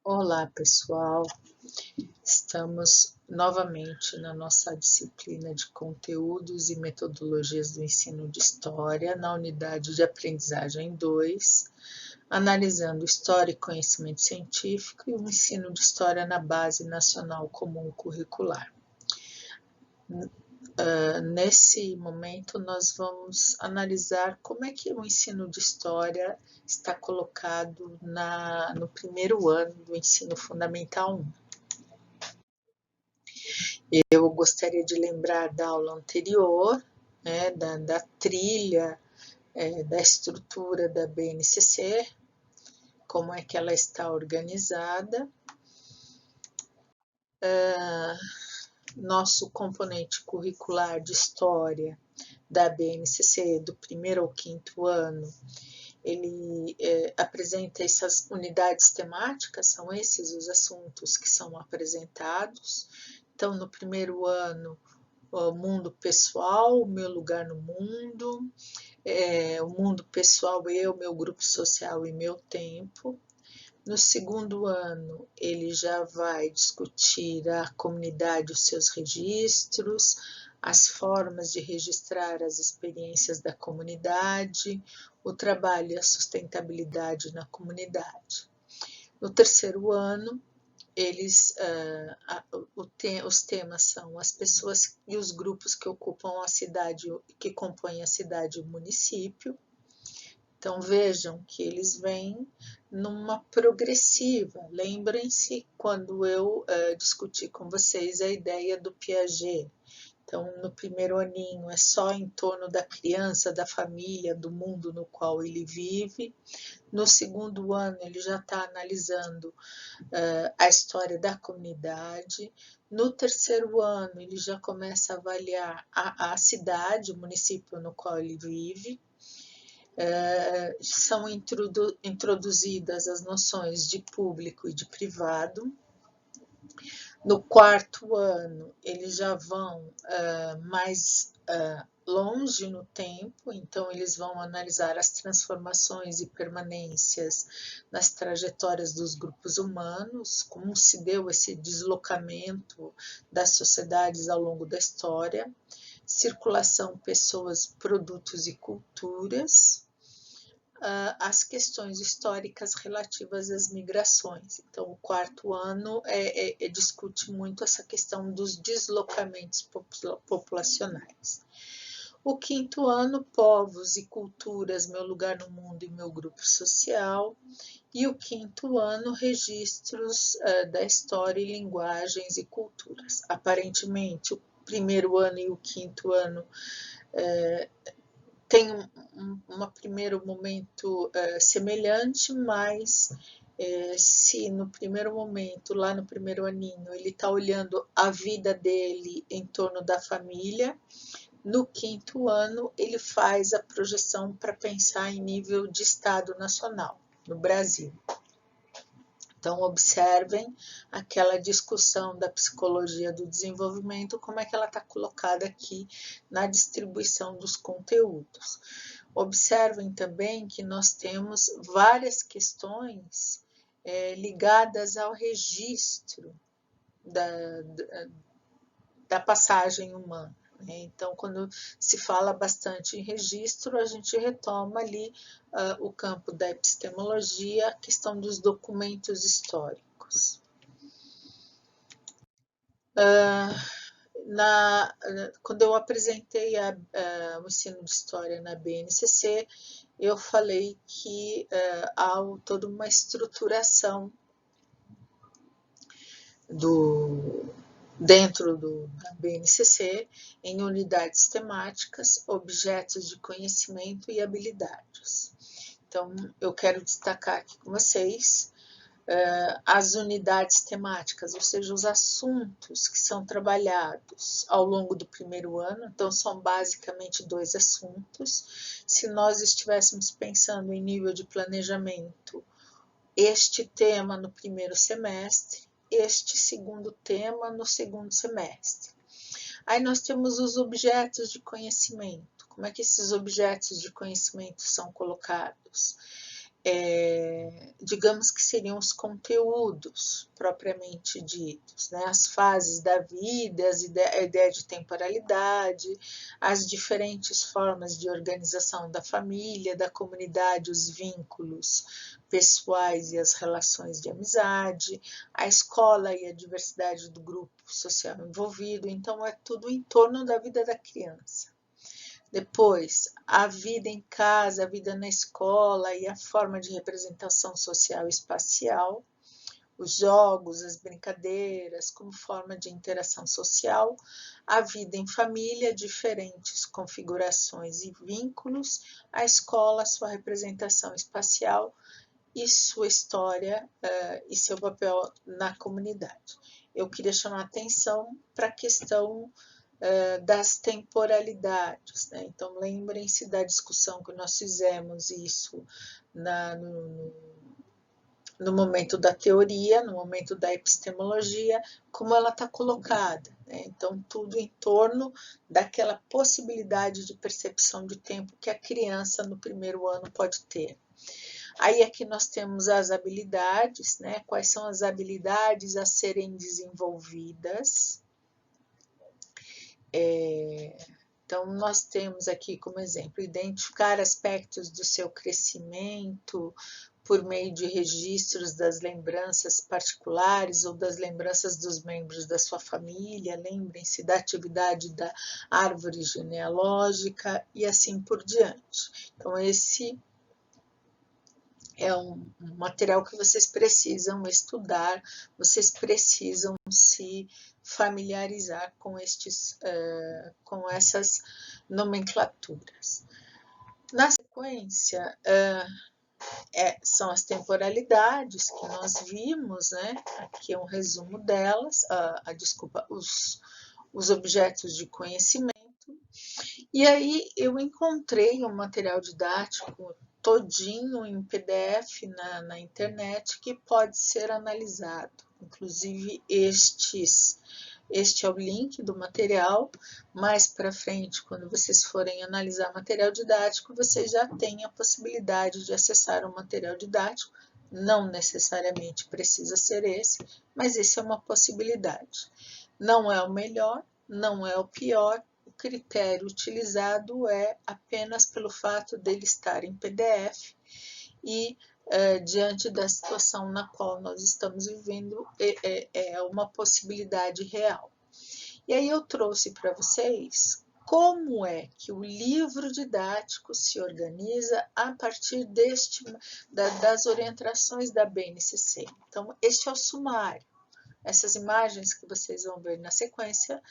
Olá, pessoal. Estamos novamente na nossa disciplina de conteúdos e metodologias do ensino de história, na unidade de aprendizagem 2, analisando história e conhecimento científico e o ensino de história na Base Nacional Comum Curricular. Nesse momento, nós vamos analisar como é que o ensino de história está colocado no primeiro ano do ensino fundamental 1. Eu gostaria de lembrar da aula anterior, né, da trilha, da estrutura da BNCC, como é que ela está organizada. Nosso componente curricular de história da BNCC do primeiro ao quinto ano, ele apresenta essas unidades temáticas, são esses os assuntos que são apresentados. Então, no primeiro ano, o mundo pessoal, o meu lugar no mundo, o mundo pessoal, eu, meu grupo social e meu tempo. No segundo ano, ele já vai discutir a comunidade, os seus registros, as formas de registrar as experiências da comunidade, o trabalho e a sustentabilidade na comunidade. No terceiro ano, os temas são as pessoas e os grupos que ocupam a cidade, que compõem a cidade e o município. Então vejam que eles vêm numa progressiva. Lembrem-se quando eu discuti com vocês a ideia do Piaget. Então, no primeiro aninho é só em torno da criança, da família, do mundo no qual ele vive. No segundo ano, ele já está analisando a história da comunidade. No terceiro ano, ele já começa a avaliar a cidade, o município no qual ele vive. São introduzidas as noções de público e de privado. No quarto ano, eles já vão mais longe no tempo, então eles vão analisar as transformações e permanências nas trajetórias dos grupos humanos, como se deu esse deslocamento das sociedades ao longo da história, circulação, pessoas, produtos e culturas, as questões históricas relativas às migrações. Então, o quarto ano discute muito essa questão dos deslocamentos populacionais. O quinto ano, povos e culturas, meu lugar no mundo e meu grupo social. E o quinto ano, registros da história e linguagens e culturas. Aparentemente, o primeiro ano e o quinto ano tem um primeiro momento semelhante, mas se no primeiro momento, lá no primeiro aninho, ele está olhando a vida dele em torno da família, no quinto ano ele faz a projeção para pensar em nível de Estado nacional, no Brasil. Então, observem aquela discussão da psicologia do desenvolvimento, como é que ela está colocada aqui na distribuição dos conteúdos. Observem também que nós temos várias questões ligadas ao registro da passagem humana. Então, quando se fala bastante em registro, a gente retoma ali o campo da epistemologia, a questão dos documentos históricos. Quando eu apresentei o ensino de história na BNCC, eu falei que há toda uma estruturação dentro da BNCC, em unidades temáticas, objetos de conhecimento e habilidades. Então, eu quero destacar aqui com vocês as unidades temáticas, ou seja, os assuntos que são trabalhados ao longo do primeiro ano. Então, são basicamente 2 assuntos. Se nós estivéssemos pensando em nível de planejamento, este tema no primeiro semestre, este segundo tema no segundo semestre. Aí nós temos os objetos de conhecimento. Como é que esses objetos de conhecimento são colocados? digamos que seriam os conteúdos propriamente ditos, né? As fases da vida, a ideia de temporalidade, as diferentes formas de organização da família, da comunidade, os vínculos pessoais e as relações de amizade, a escola e a diversidade do grupo social envolvido. Então, é tudo em torno da vida da criança. Depois, a vida em casa, a vida na escola e a forma de representação social e espacial, os jogos, as brincadeiras, como forma de interação social, a vida em família, diferentes configurações e vínculos, a escola, sua representação espacial e sua história e seu papel na comunidade. Eu queria chamar a atenção para a questão das temporalidades, né? Então, lembrem-se da discussão que nós fizemos isso no momento da teoria, no momento da epistemologia, como ela está colocada, né? Então, tudo em torno daquela possibilidade de percepção de tempo que a criança no primeiro ano pode ter. Aí aqui nós temos as habilidades, né? Quais são as habilidades a serem desenvolvidas? Então, nós temos aqui como exemplo, identificar aspectos do seu crescimento por meio de registros das lembranças particulares ou das lembranças dos membros da sua família, lembrem-se da atividade da árvore genealógica e assim por diante. Então, esse é um material que vocês precisam estudar, vocês precisam se familiarizar com essas nomenclaturas. Na sequência, são as temporalidades que nós vimos, né? Aqui é um resumo delas, os objetos de conhecimento. E aí eu encontrei um material didático todinho em PDF na internet que pode ser analisado. Inclusive este é o link do material. Mais para frente, quando vocês forem analisar material didático, vocês já têm a possibilidade de acessar o material didático. Não necessariamente precisa ser esse, mas esse é uma possibilidade. Não é o melhor, não é o pior. O critério utilizado é apenas pelo fato dele estar em PDF e diante da situação na qual nós estamos vivendo, é uma possibilidade real. E aí eu trouxe para vocês como é que o livro didático se organiza a partir das orientações da BNCC. Então, este é o sumário. Essas imagens que vocês vão ver na sequência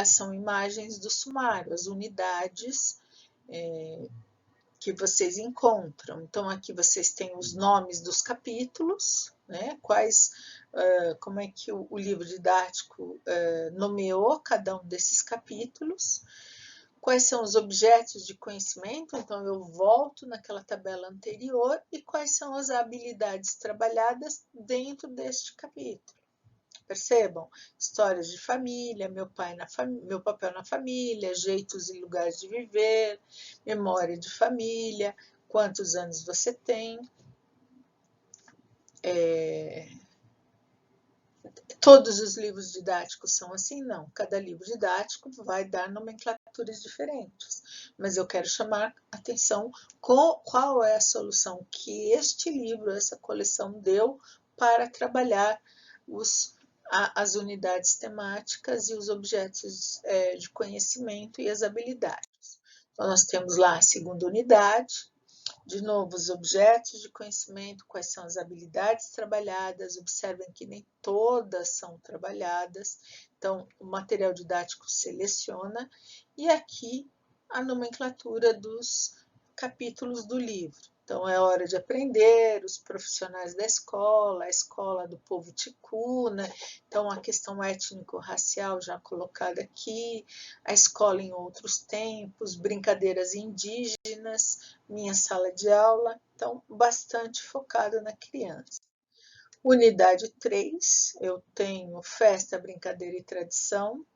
são imagens do sumário, as unidades que vocês encontram. Então, aqui vocês têm os nomes dos capítulos, né? Como é que o livro didático nomeou cada um desses capítulos. Quais são os objetos de conhecimento? Então, eu volto naquela tabela anterior e quais são as habilidades trabalhadas dentro deste capítulo. Percebam? Histórias de família, meu papel na família, jeitos e lugares de viver, memória de família, quantos anos você tem. Todos os livros didáticos são assim? Não. Cada livro didático vai dar nomenclaturas diferentes. Mas eu quero chamar a atenção qual é a solução que este livro, essa coleção deu para trabalhar as unidades temáticas e os objetos de conhecimento e as habilidades. Então, nós temos lá a segunda unidade, de novo, os objetos de conhecimento, quais são as habilidades trabalhadas, observem que nem todas são trabalhadas, então o material didático seleciona, e aqui a nomenclatura dos capítulos do livro. Então, é hora de aprender, os profissionais da escola, a escola do povo ticuna, então a questão étnico-racial já colocada aqui, a escola em outros tempos, brincadeiras indígenas, minha sala de aula, então bastante focado na criança. Unidade 3, eu tenho festa, brincadeira e tradição.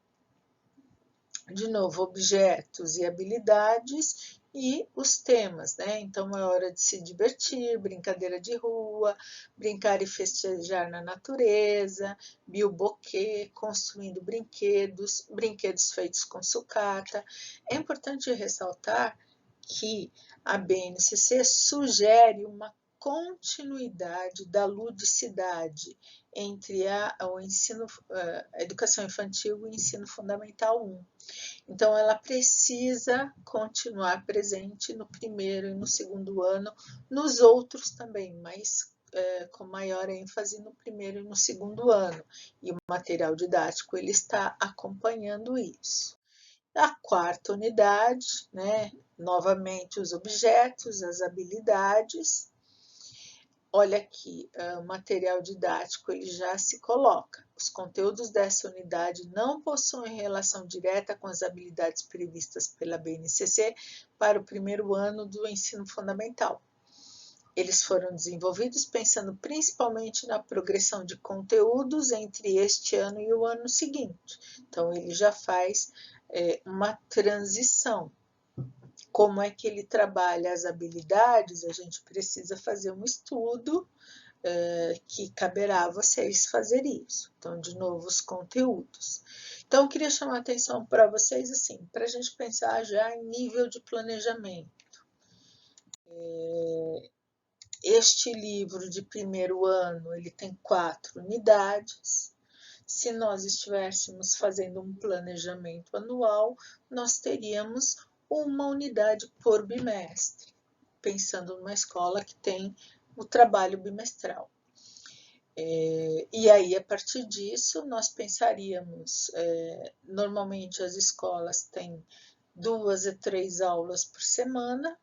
De novo, objetos e habilidades. e os temas, né? Então é hora de se divertir, brincadeira de rua, brincar e festejar na natureza, bioboquê, construindo brinquedos, brinquedos feitos com sucata. É importante ressaltar que a BNCC sugere uma continuidade da ludicidade entre a educação infantil e o ensino fundamental 1. Então, ela precisa continuar presente no primeiro e no segundo ano, nos outros também, mas com maior ênfase no primeiro e no segundo ano. E o material didático ele está acompanhando isso. A quarta unidade, né, novamente os objetos, as habilidades. Olha aqui, o material didático ele já se coloca. Os conteúdos dessa unidade não possuem relação direta com as habilidades previstas pela BNCC para o primeiro ano do ensino fundamental. Eles foram desenvolvidos pensando principalmente na progressão de conteúdos entre este ano e o ano seguinte. Então, ele já faz uma transição. Como é que ele trabalha as habilidades? A gente precisa fazer um estudo que caberá a vocês fazer isso. Então, de novo, os conteúdos. Então, eu queria chamar a atenção para vocês, assim, para a gente pensar já em nível de planejamento. Este livro de primeiro ano, ele tem 4 unidades. Se nós estivéssemos fazendo um planejamento anual, nós teríamos uma unidade por bimestre, pensando numa escola que tem o trabalho bimestral. E aí, a partir disso, nós pensaríamos, normalmente as escolas têm 2 a 3 aulas por semana,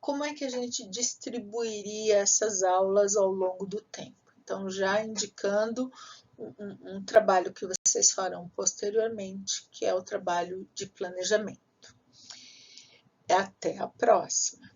como é que a gente distribuiria essas aulas ao longo do tempo? Então, já indicando um trabalho que vocês farão posteriormente, que é o trabalho de planejamento. Até a próxima!